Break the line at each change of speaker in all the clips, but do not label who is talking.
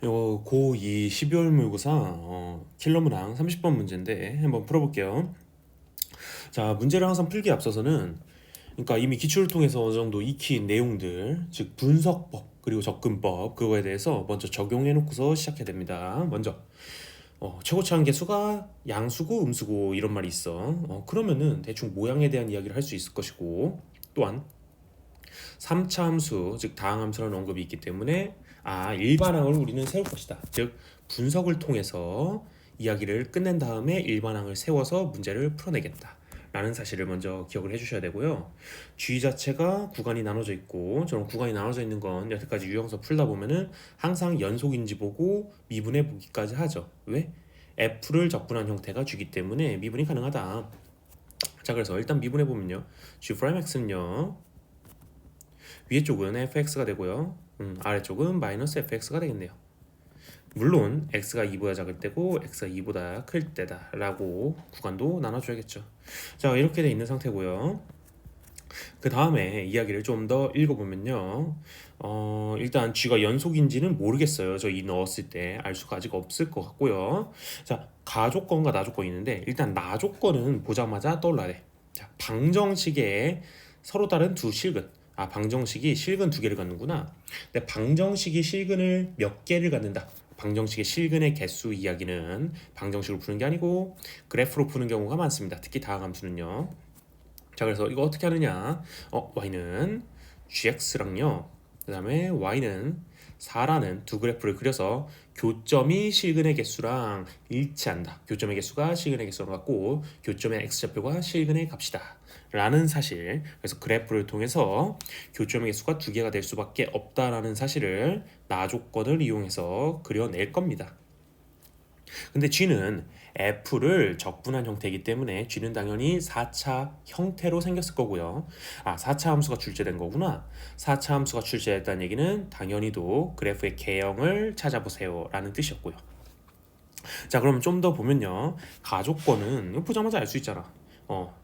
요 고2 12월 모의고사 킬러 문항 30번 문제인데 한번 풀어볼게요. 자, 문제를 항상 풀기에 앞서서는 그러니까 이미 기출을 통해서 어느 정도 익힌 내용들, 즉 분석법 그리고 접근법 그거에 대해서 먼저 적용해 놓고서 시작해야 됩니다. 먼저 최고치 한계수가 양수고 음수고 이런 말이 있어. 그러면은 대충 모양에 대한 이야기를 할 수 있을 것이고, 또한 3차 함수, 즉 다항함수라는 언급이 있기 때문에 일반항을 우리는 세울 것이다. 즉 분석을 통해서 이야기를 끝낸 다음에 일반항을 세워서 문제를 풀어내겠다. 라는 사실을 먼저 기억을 해주셔야 되고요. G 자체가 구간이 나눠져 있고, 저런 구간이 나눠져 있는 건 여태까지 유형서 풀다 보면은 항상 연속인지 보고 미분해 보기까지 하죠. 왜? F를 적분한 형태가 G이기 때문에 미분이 가능하다. 자, 그래서 일단 미분해 보면요, G'X는요 위에 쪽은 fx가 되고요. 아래쪽은 마이너스 fx가 되겠네요. 물론 x가 2보다 작을 때고 x가 2보다 클 때다 라고 구간도 나눠줘야겠죠. 자, 이렇게 돼 있는 상태고요. 그 다음에 이야기를 좀 더 읽어보면요, 일단 g가 연속인지는 모르겠어요. 저 이 넣었을 때 알 수가 아직 없을 것 같고요. 자, 가조건과 나조건이 있는데 일단 나조건은 보자마자 떠올라야 돼. 자, 방정식에 서로 다른 두 실근, 방정식이 실근 두 개를 갖는구나. 근데 방정식이 실근을 몇 개를 갖는다, 방정식의 실근의 개수 이야기는 방정식으로 푸는 게 아니고 그래프로 푸는 경우가 많습니다. 특히 다항함수는요. 자, 그래서 이거 어떻게 하느냐, y는 gx랑요, 그 다음에 y는 4라는 두 그래프를 그려서 교점이 실근의 개수랑 일치한다. 교점의 개수가 실근의 개수랑 같고 교점의 x좌표가 실근의 값이다 라는 사실, 그래서 그래프를 통해서 교점의 개수가 두 개가 될 수밖에 없다라는 사실을 나조건을 이용해서 그려낼 겁니다. 근데 G는 F를 적분한 형태이기 때문에 G는 당연히 4차 형태로 생겼을 거고요. 4차 함수가 출제된 거구나. 4차 함수가 출제됐다는 얘기는 당연히도 그래프의 개형을 찾아보세요 라는 뜻이었고요. 자, 그러면 좀 더 보면요, 가족권은 이거 보자마자 알 수 있잖아.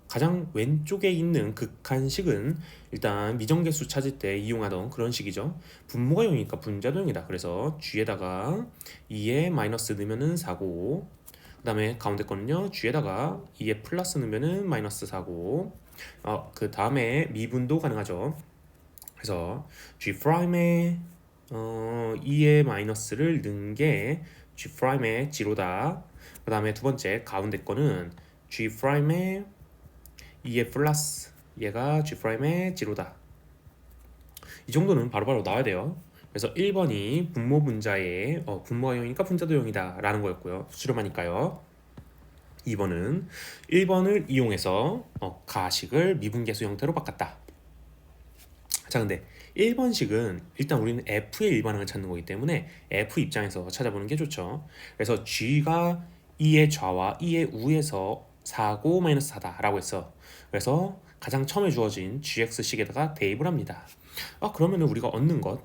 가장 왼쪽에 있는 극한식은 일단 미정계수 찾을 때 이용하던 그런 식이죠. 분모가 0이니까 분자도 0이다. 그래서 G에다가 2에 마이너스 넣으면은 4고, 그 다음에 가운데 거는요, G에다가 2에 플러스 넣으면은 마이너스 4고, 그 다음에 미분도 가능하죠. 그래서 G'에 2에 마이너스를 넣은 게 G'의 지로다. 그 다음에 두 번째 가운데 거는 G'의 2의 플러스, 얘가 G'의 지로다. 이 정도는 바로바로 나와야 돼요. 그래서 1번이 분모 분자에 분모가 0이니까 분자도 0이다 라는 거였고요. 수렴하니까요. 2번은 1번을 이용해서 가식을 미분계수 형태로 바꿨다. 자, 근데 1번식은 일단 우리는 F의 일반항을 찾는 거기 때문에 F 입장에서 찾아보는 게 좋죠. 그래서 G가 2의 좌와 2의 우에서 4고 마이너스 4다 라고 했어. 그래서 가장 처음에 주어진 GX식에다가 대입을 합니다. 그러면 우리가 얻는 것,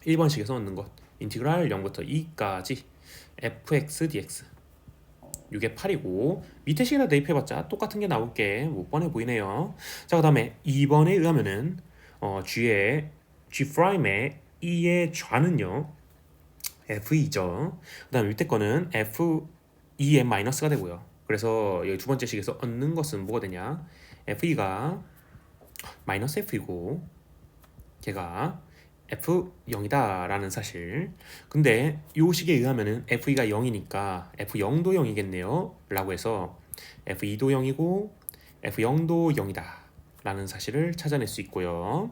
1번식에서 얻는 것, 인티그랄 0부터 2까지 fx dx 6의 8이고, 밑에 식에다 대입해봤자 똑같은 게 나올 게 못 뻔해 보이네요. 자, 그 다음에 2번에 의하면은 G'의 2의 좌는요 F2죠. 그 다음에 밑에 거는 F2의 마이너스가 되고요. 그래서 여기 두 번째 식에서 얻는 것은 뭐가 되냐, F2가 마이너스 F이고 걔가 F0이다 라는 사실. 근데 이 식에 의하면은 F2가 0이니까 F0도 0이겠네요 라고 해서 F2도 0이고 F0도 0이다 라는 사실을 찾아낼 수 있고요.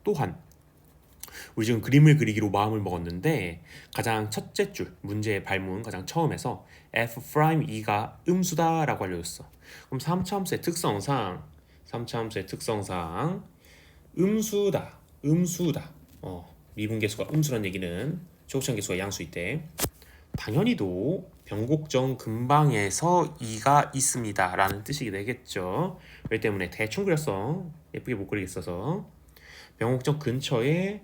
또한 우리 지금 그림을 그리기로 마음을 먹었는데 가장 첫째 줄 문제의 발문 가장 처음에서 F'2가 음수다 라고 알려줬어. 그럼 3차 함수의 특성상 음수다. 미분계수가 음수란 얘기는 최고차항계수가 양수일 때 당연히도 변곡점 근방에서 2가 있습니다 라는 뜻이 되겠죠. 그렇기 때문에 대충 그렸어. 예쁘게 못 그리겠어서 변곡점 근처에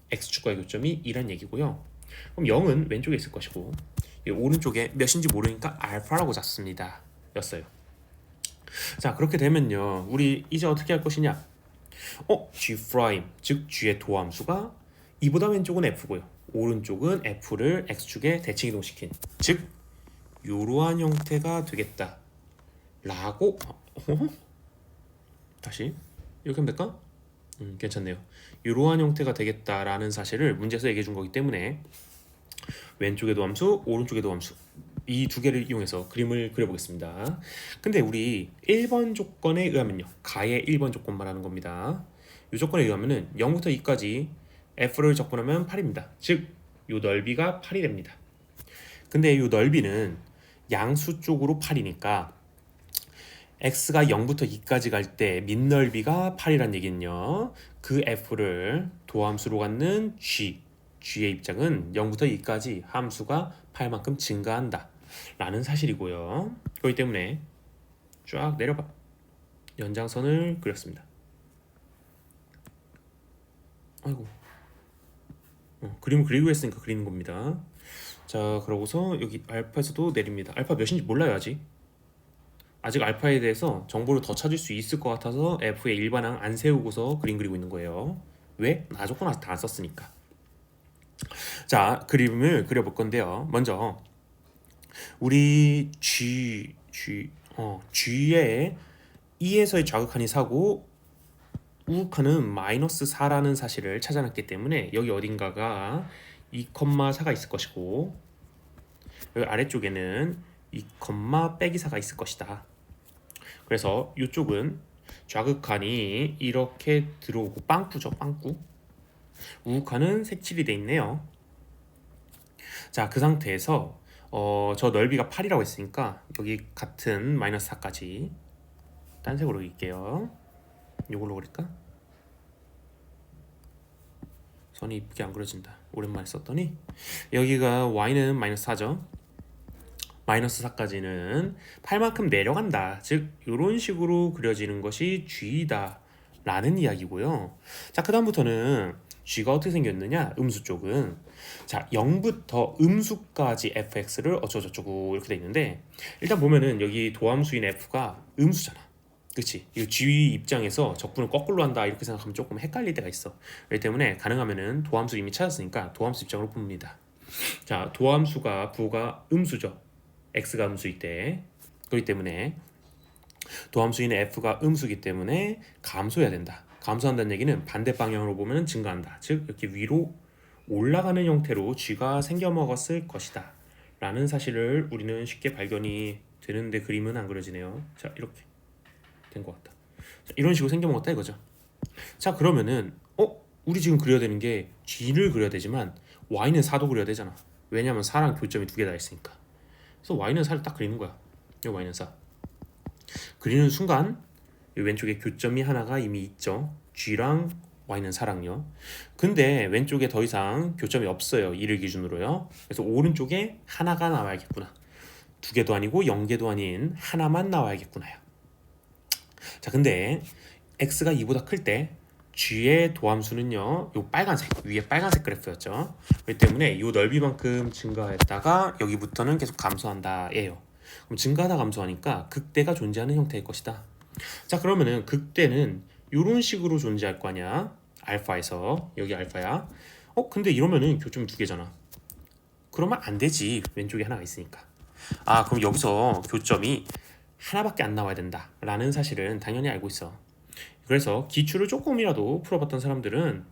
x축과의 교점이 2란 얘기고요. 그럼 0은 왼쪽에 있을 것이고 오른쪽에 몇인지 모르니까 알파라고 잡습니다 였어요. 자, 그렇게 되면요 우리 이제 어떻게 할 것이냐, G', 즉 G의 도함수가 이보다 왼쪽은 f고요. 오른쪽은 f를 x축에 대칭 이동시킨, 즉 이러한 형태가 되겠다 라고 다시 이렇게 하면 될까? 괜찮네요. 이러한 형태가 되겠다라는 사실을 문제에서 얘기해 준 거기 때문에 왼쪽의 도함수, 오른쪽의 도함수 이 두 개를 이용해서 그림을 그려보겠습니다. 근데 우리 1번 조건에 의하면요, 가의 1번 조건 말하는 겁니다. 이 조건에 의하면은 0부터 2까지 f를 적분하면 8입니다. 즉 이 넓이가 8이 됩니다. 근데 이 넓이는 양수 쪽으로 8이니까 x가 0부터 2까지 갈 때 밑넓이가 8이란 얘기는요, 그 f를 도함수로 갖는 g의 입장은 0부터 2까지 함수가 8만큼 증가한다 라는 사실이고요. 그렇기 때문에 쫙 내려봐 연장선을 그렸습니다. 아이고, 그림을 그리고 했으니까 그리는 겁니다. 자, 그러고서 여기 알파에서도 내립니다. 알파 몇인지 몰라요. 아직 알파에 대해서 정보를 더 찾을 수 있을 것 같아서 f의 일반항 안 세우고서 그림 그리고 있는 거예요. 왜? 나 조건 아직 다 썼으니까. 자, 그림을 그려볼 건데요. 먼저 우리 G에 E에서의 좌극한이 4고 우극한은 마이너스 4라는 사실을 찾아놨기 때문에 여기 어딘가가 2,4가 있을 것이고, 여기 아래쪽에는 2, 빼기 4가 있을 것이다. 그래서 이쪽은 좌극한이 이렇게 들어오고 빵꾸죠, 빵꾸. 우극한은 색칠이 돼 있네요. 자, 그 상태에서 저 넓이가 8이라고 했으니까 여기 같은 마이너스 4까지 딴 색으로 그릴게요. 이걸로 그릴까? 선이 이쁘게 안 그려진다. 오랜만에 썼더니 여기가 y는 마이너스 4죠. 마이너스 4까지는 8만큼 내려간다. 즉 이런 식으로 그려지는 것이 g다 라는 이야기고요. 자, 그 다음부터는 g가 어떻게 생겼느냐, 음수 쪽은 자 0부터 음수까지 fx를 어쩌고저쩌고 이렇게 돼 있는데, 일단 보면은 여기 도함수인 f가 음수잖아. 그치? 이 g 입장에서 적분을 거꾸로 한다 이렇게 생각하면 조금 헷갈릴 때가 있어. 그렇기 때문에 가능하면은 도함수 이미 찾았으니까 도함수 입장으로 봅니다. 자, 도함수가 부호가 음수죠. x가 음수일 때. 그렇기 때문에 도함수인 f가 음수이기 때문에 감소해야 된다. 감소한다는 얘기는 반대 방향으로 보면 증가한다. 즉 이렇게 위로 올라가는 형태로 g가 생겨 먹었을 것이다 라는 사실을 우리는 쉽게 발견이 되는데 그림은 안 그려지네요. 자, 이렇게 된 것 같다. 자, 이런 식으로 생겨 먹었다 이거죠. 자, 그러면은 우리 지금 그려야 되는 게 g를 그려야 되지만 y는 4도 그려야 되잖아. 왜냐면 4랑 교점이 두 개 다 있으니까. 그래서 y는 4를 딱 그리는 거야. 이 y는 4 그리는 순간 이 왼쪽에 교점이 하나가 이미 있죠. g랑 y는 4랑요. 근데 왼쪽에 더 이상 교점이 없어요. 2를 기준으로요. 그래서 오른쪽에 하나가 나와야겠구나. 두 개도 아니고 0개도 아닌 하나만 나와야겠구나요. 자, 근데 x가 2보다 클 때 g의 도함수는요, 요 빨간색 위에 빨간색 그래프였죠. 그렇기 때문에 요 넓이만큼 증가했다가 여기부터는 계속 감소한다 예요. 그럼 증가하다 감소하니까 극대가 존재하는 형태일 것이다. 자, 그러면은 극대는 요런 식으로 존재할 거 아니야. 알파에서 여기 알파야. 근데 이러면은 교점이 두 개잖아. 그러면 안 되지. 왼쪽에 하나가 있으니까. 그럼 여기서 교점이 하나밖에 안 나와야 된다 라는 사실은 당연히 알고 있어. 그래서 기출을 조금이라도 풀어봤던 사람들은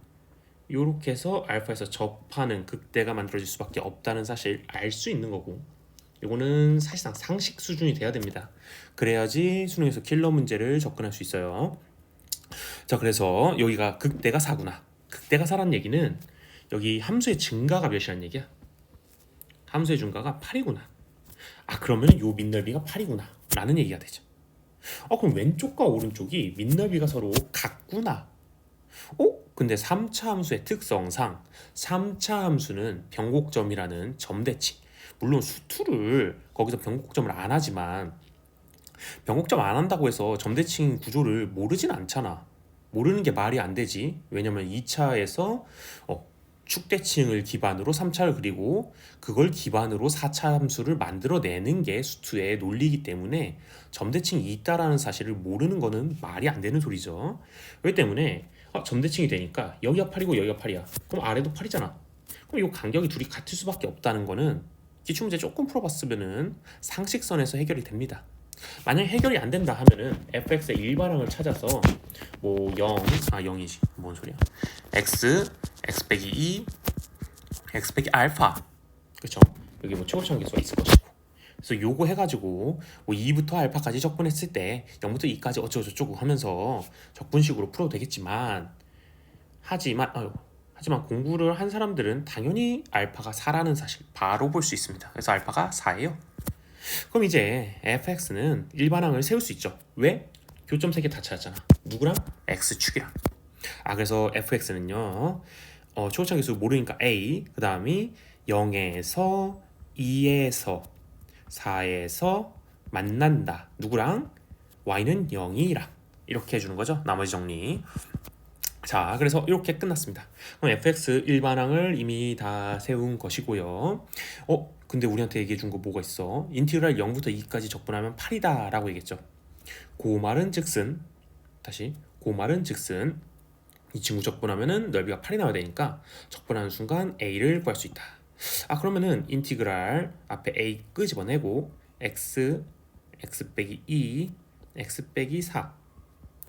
이렇게 해서 알파에서 접하는 극대가 만들어질 수밖에 없다는 사실 알 수 있는 거고, 이거는 사실상 상식 수준이 돼야 됩니다. 그래야지 수능에서 킬러 문제를 접근할 수 있어요. 자, 그래서 여기가 극대가 4구나. 극대가 4라는 얘기는 여기 함수의 증가가 몇이라는 얘기야. 함수의 증가가 8이구나. 그러면 요 밑넓이가 8이구나 라는 얘기가 되죠. 그럼 왼쪽과 오른쪽이 밑넓이가 서로 같구나. 근데 3차 함수의 특성상 3차 함수는 변곡점이라는 점대칭, 물론 수투를 거기서 변곡점을 안 하지만 변곡점 안 한다고 해서 점대칭 구조를 모르진 않잖아. 모르는 게 말이 안 되지. 왜냐면 2차에서 축대칭을 기반으로 3차를 그리고 그걸 기반으로 4차 함수를 만들어내는 게 수투의 논리이기 때문에 점대칭이 있다라는 사실을 모르는 거는 말이 안 되는 소리죠. 그렇기 때문에 점대칭이 되니까 여기가 8이고 여기가 8이야. 그럼 아래도 8이잖아. 그럼 이 간격이 둘이 같을 수밖에 없다는 거는 기출문제 조금 풀어봤으면은 상식선에서 해결이 됩니다. 만약 해결이 안 된다 하면은 fx의 일반항을 찾아서 뭐 0이지 뭔 소리야, x 빼기 2 x 빼기 알파, 그쵸? 여기 뭐 최고차원 계수가 있을 것이고, 그래서 요거 해가지고 뭐 2부터 알파까지 적분했을 때 0부터 2까지 어쩌고저쩌고 하면서 적분식으로 풀어도 되겠지만, 하지만 공부를 한 사람들은 당연히 알파가 4라는 사실 바로 볼 수 있습니다. 그래서 알파가 4예요. 그럼 이제 fx는 일반항을 세울 수 있죠. 왜? 교점 3개 다 찾았잖아. 누구랑? x축이랑. 그래서 fx는요, 최고차 계수 모르니까 a, 그 다음이 0에서 2에서 4에서 만난다. 누구랑? y는 0이랑. 이렇게 해주는 거죠. 나머지 정리. 자, 그래서 이렇게 끝났습니다. 그럼 fx 일반항을 이미 다 세운 것이고요. 근데 우리한테 얘기해 준 거 뭐가 있어? 인티그랄 0부터 2까지 적분하면 8이다 라고 얘기했죠. 그 말은 즉슨, 이 친구 적분하면은 넓이가 8이 나와야 되니까 적분하는 순간 a를 구할 수 있다. 그러면은 인티그랄 앞에 a 끄집어내고 x 빼기 2, x 빼기 4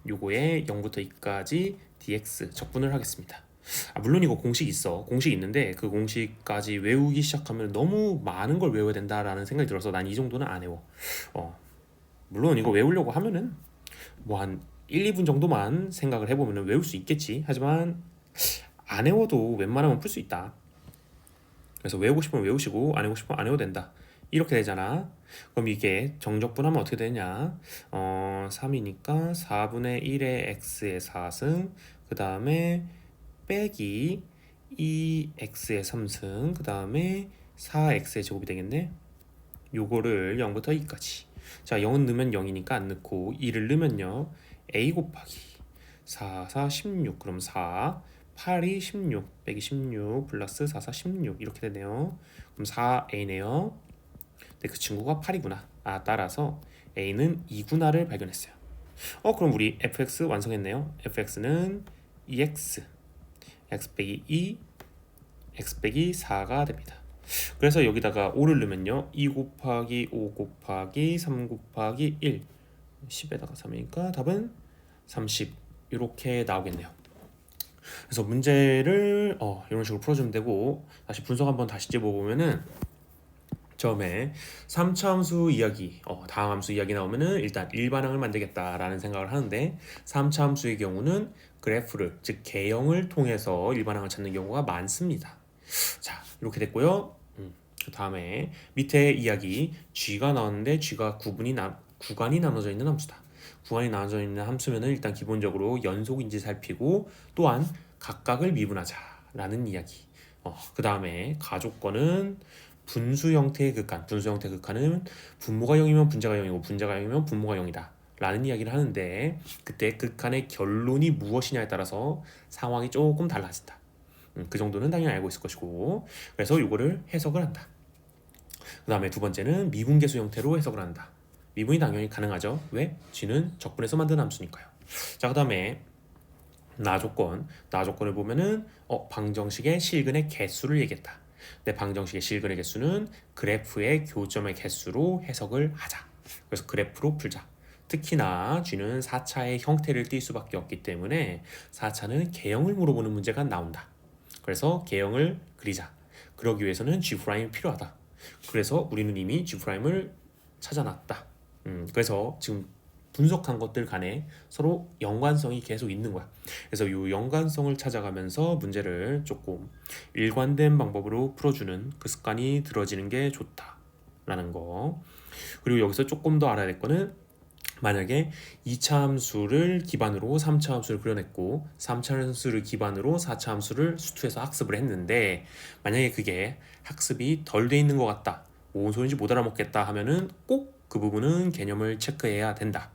요거에 0부터 2까지 dx 적분을 하겠습니다. 물론 이거 공식 있는데 그 공식까지 외우기 시작하면 너무 많은 걸 외워야 된다라는 생각이 들어서 난 이 정도는 안 외워. 물론 이거 외우려고 하면은 뭐 한 1, 2분 정도만 생각을 해보면 외울 수 있겠지. 하지만 안 외워도 웬만하면 풀 수 있다. 그래서 외우고 싶으면 외우시고 안 외우고 싶으면 안 외워도 된다. 이렇게 되잖아. 그럼 이게 정적분하면 어떻게 되냐? 3이니까 4분의 1의 x의 4승, 그 다음에 빼기 2x의 3승, 그 다음에 4x의 제곱이 되겠네. 요거를 0부터 2까지. 자, 0은 넣으면 0이니까 안 넣고 2를 넣으면요, a 곱하기 4, 4, 16. 그럼 4, 8이 16 빼기 16 플러스 4, 4, 16 이렇게 되네요. 그럼 4a네요. 근데 그 친구가 8이구나. 따라서 a는 2구나를 발견했어요. 그럼 우리 fx 완성했네요. fx는 2x, x 빼기 2, x 빼기 4가 됩니다. 그래서 여기다가 5를 넣으면요, 2 곱하기 5 곱하기 3 곱하기 1, 10에다가 3이니까 답은 30 이렇게 나오겠네요. 그래서 문제를 이런 식으로 풀어주면 되고, 다시 분석 한번 다시 찝어보면은 처음에 3차 함수 이야기, 다항 함수 이야기 나오면은 일단 일반항을 만들겠다라는 생각을 하는데, 3차 함수의 경우는 그래프를, 즉 개형을 통해서 일반항을 찾는 경우가 많습니다. 자, 이렇게 됐고요. 그 다음에 밑에 이야기, g가 나왔는데 g가 구간이 나눠져 있는 함수다. 구간이 나눠져 있는 함수면은 일단 기본적으로 연속인지 살피고, 또한 각각을 미분하자라는 이야기. 그 다음에 가조건은 분수 형태의 극한, 분수 형태 극한은 분모가 0이면 분자가 0이고 분자가 0이면 분모가 0이다 라는 이야기를 하는데, 그때 극한의 결론이 무엇이냐에 따라서 상황이 조금 달라진다. 그 정도는 당연히 알고 있을 것이고, 그래서 이거를 해석을 한다. 그 다음에 두 번째는 미분계수 형태로 해석을 한다. 미분이 당연히 가능하죠. 왜? g는 적분해서 만든 함수니까요. 자, 그 다음에 나조건을 보면은 방정식의 실근의 개수를 얘기했다. 근데 방정식의 실근의 개수는 그래프의 교점의 개수로 해석을 하자. 그래서 그래프로 풀자. 특히나 g는 4차의 형태를 띌 수밖에 없기 때문에 4차는 개형을 물어보는 문제가 나온다. 그래서 개형을 그리자. 그러기 위해서는 G'이 필요하다. 그래서 우리는 이미 G'을 찾아놨다. 그래서 지금 분석한 것들 간에 서로 연관성이 계속 있는 거야. 그래서 이 연관성을 찾아가면서 문제를 조금 일관된 방법으로 풀어주는 그 습관이 들어지는 게 좋다라는 거. 그리고 여기서 조금 더 알아야 될 거는, 만약에 2차 함수를 기반으로 3차 함수를 그려냈고 3차 함수를 기반으로 4차 함수를 수투해서 학습을 했는데, 만약에 그게 학습이 덜 돼 있는 것 같다, 뭔 소리인지 못 알아먹겠다 하면은 꼭 그 부분은 개념을 체크해야 된다.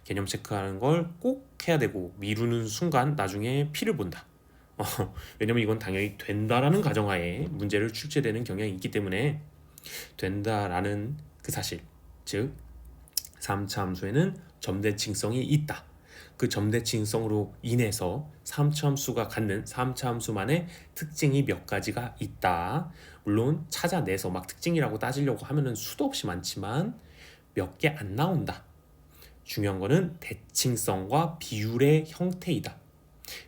개념 체크하는 걸 꼭 해야 되고, 미루는 순간 나중에 피를 본다. 왜냐면 이건 당연히 된다라는 가정하에 문제를 출제되는 경향이 있기 때문에 된다라는 그 사실, 즉 3차 함수에는 점대칭성이 있다. 그 점대칭성으로 인해서 3차 함수가 갖는 3차 함수만의 특징이 몇 가지가 있다. 물론 찾아내서 막 특징이라고 따지려고 하면은 수도 없이 많지만 몇 개 안 나온다. 중요한 거는 대칭성과 비율의 형태이다.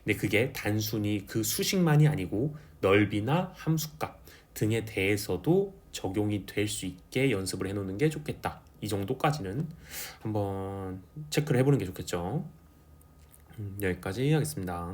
근데 그게 단순히 그 수식만이 아니고 넓이나 함수값 등에 대해서도 적용이 될 수 있게 연습을 해놓는 게 좋겠다. 이 정도까지는 한번 체크를 해보는 게 좋겠죠. 여기까지 하겠습니다.